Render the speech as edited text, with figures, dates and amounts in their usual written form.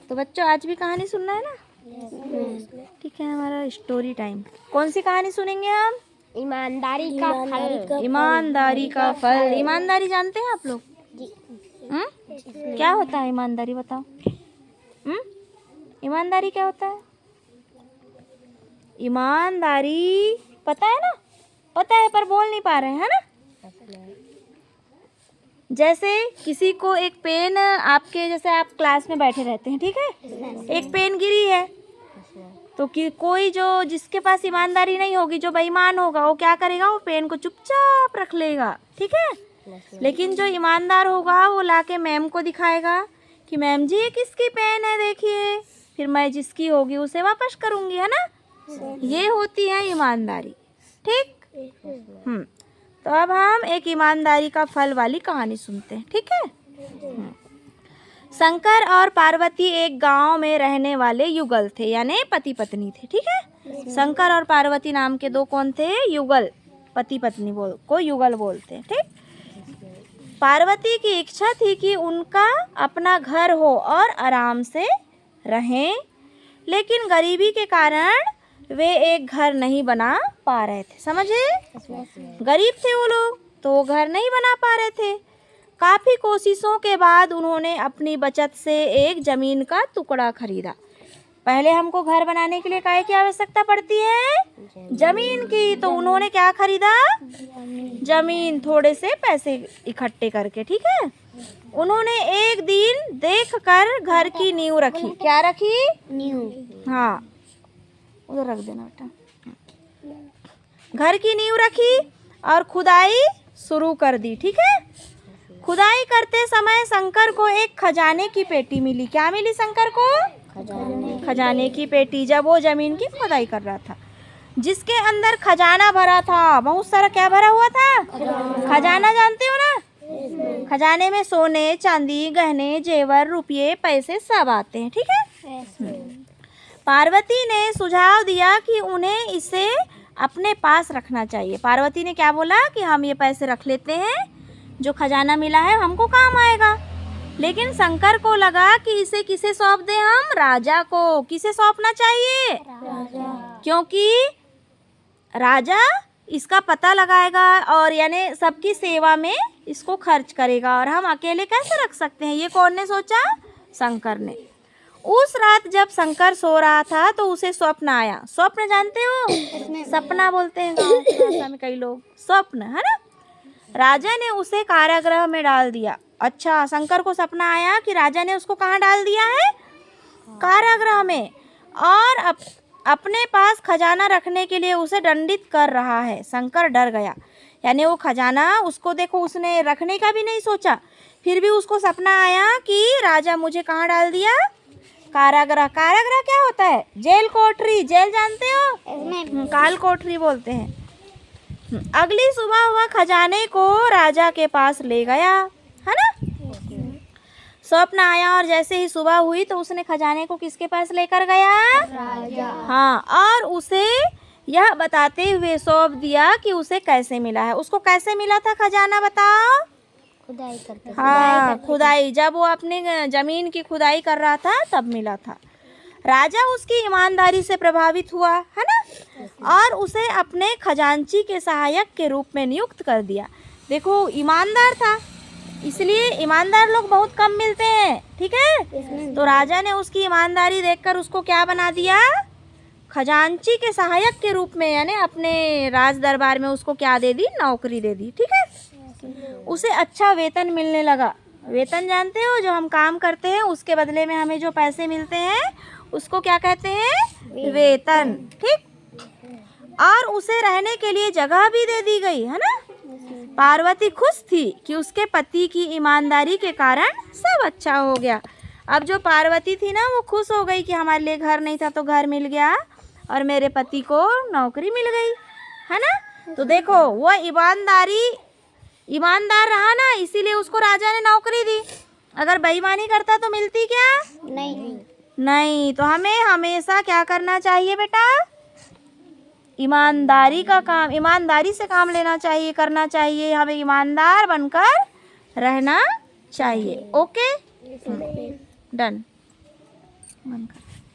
तो बच्चों आज भी कहानी सुनना है ना? ठीक है, हमारा स्टोरी टाइम। कौन सी कहानी सुनेंगे हम? ईमानदारी का फल। ईमानदारी का फल। ईमानदारी जानते हैं आप लोग? क्या होता है ईमानदारी, बताओ। ईमानदारी क्या होता है? ईमानदारी पता है ना? पता है पर बोल नहीं पा रहे हैं, है ना? जैसे किसी को एक पेन, आपके जैसे आप क्लास में बैठे रहते हैं, ठीक है, एक पेन गिरी है तो कि कोई जो जिसके पास ईमानदारी नहीं होगी, जो बेईमान होगा, वो क्या करेगा? वो पेन को चुपचाप रख लेगा, ठीक है। लेकिन जो ईमानदार होगा वो लाके मैम को दिखाएगा कि मैम जी ये किसकी पेन है, देखिए, फिर मैं जिसकी होगी उसे वापस करूँगी, है ना? ये होती है ईमानदारी, ठीक। तो अब हम एक ईमानदारी का फल वाली कहानी सुनते हैं, ठीक है। शंकर और पार्वती एक गांव में रहने वाले युगल थे, यानी पति पत्नी थे, ठीक है। शंकर और पार्वती नाम के दो कौन थे? युगल, पति पत्नी को युगल बोलते हैं, ठीक। पार्वती की इच्छा थी कि उनका अपना घर हो और आराम से रहें, लेकिन गरीबी के कारण वे एक घर नहीं बना पा रहे थे, समझे? गरीब थे वो लोग, तो वो घर नहीं बना पा रहे थे। काफ़ी कोशिशों के बाद उन्होंने अपनी बचत से एक ज़मीन का टुकड़ा खरीदा। पहले हमको घर बनाने के लिए काय की आवश्यकता पड़ती है? ज़मीन की। तो उन्होंने क्या खरीदा? ज़मीन, थोड़े से पैसे इकट्ठे करके, ठीक है। उन्होंने एक दिन देखकर घर की नींव रखी। क्या रखी? नींव। हाँ, उधर रख देना बेटा। घर की नींव रखी और खुदाई शुरू कर दी, ठीक है। खुदाई करते समय शंकर को एक खजाने की पेटी मिली। क्या मिली शंकर को? खजाने की पेटी। जब वो जमीन की खुदाई कर रहा था, जिसके अंदर खजाना भरा था, बहुत सारा क्या भरा हुआ था? खजाना जानते हो ना? खजाने में सोने चांदी, गहने, जेवर, रुपये, पैसे सब आते हैं, ठीक है। पार्वती ने सुझाव दिया कि उन्हें इसे अपने पास रखना चाहिए। पार्वती ने क्या बोला कि हम ये पैसे रख लेते हैं, जो खजाना मिला है हमको काम आएगा। लेकिन शंकर को लगा कि इसे किसे सौंप दें हम? राजा को। किसे सौंपना चाहिए? राजा। क्योंकि राजा इसका पता लगाएगा और यानी सबकी सेवा में इसको खर्च करेगा, और हम अकेले कैसे रख सकते हैं? ये कौन ने सोचा? शंकर ने। उस रात जब शंकर सो रहा था तो उसे स्वप्न आया। स्वप्न जानते हो? सपना बोलते हैं गाँव की भाषा में कई लोग, स्वप्न, है ना। राजा ने उसे कारागृह में डाल दिया। अच्छा, शंकर को सपना आया कि राजा ने उसको कहाँ डाल दिया है? कारागृह में, और अपने पास खजाना रखने के लिए उसे दंडित कर रहा है। शंकर डर गया, यानी वो खजाना उसको, देखो, उसने रखने का भी नहीं सोचा, फिर भी उसको सपना आया कि राजा मुझे कहाँ डाल दिया? कारागृह। कारागृह क्या होता है? जेल, कोठरी। जेल जानते हो? काल कोठरी बोलते हैं। अगली सुबह वह खजाने को राजा के पास ले गया, है ना। स्वप्न आया और जैसे ही सुबह हुई तो उसने खजाने को किसके पास लेकर गया? राजा। हाँ, और उसे यह बताते हुए सौंप दिया कि उसे कैसे मिला है। उसको कैसे मिला था खजाना, बताओ? खुदाई करते। हाँ, खुदाई। जब वो अपने जमीन की खुदाई कर रहा था तब मिला था। राजा उसकी ईमानदारी से प्रभावित हुआ, है ना, और उसे अपने खजांची के सहायक के रूप में नियुक्त कर दिया। देखो, ईमानदार था, इसलिए ईमानदार लोग बहुत कम मिलते हैं, ठीक है। तो राजा ने उसकी ईमानदारी देखकर उसको क्या बना दिया? खजांची के सहायक के रूप में, यानी अपने राज दरबार में उसको क्या दे दी? नौकरी दे दी, ठीक है। उसे अच्छा वेतन मिलने लगा। वेतन जानते हो? जो हम काम करते हैं उसके बदले में हमें जो पैसे मिलते हैं उसको क्या कहते हैं? वेतन, ठीक। और उसे रहने के लिए जगह भी दे दी गई, है ना। पार्वती खुश थी कि उसके पति की ईमानदारी के कारण सब अच्छा हो गया। अब जो पार्वती थी ना, वो खुश हो गई कि हमारे लिए घर नहीं था तो घर मिल गया और मेरे पति को नौकरी मिल गई, है ना। तो देखो, वह ईमानदार रहा ना, इसीलिए उसको राजा ने नौकरी दी। अगर बेईमानी करता तो मिलती क्या? नहीं। तो हमें हमेशा क्या करना चाहिए बेटा? ईमानदारी का काम, ईमानदारी से काम लेना चाहिए, करना चाहिए। हमें ईमानदार बनकर रहना चाहिए। Okay, done. बंद कर।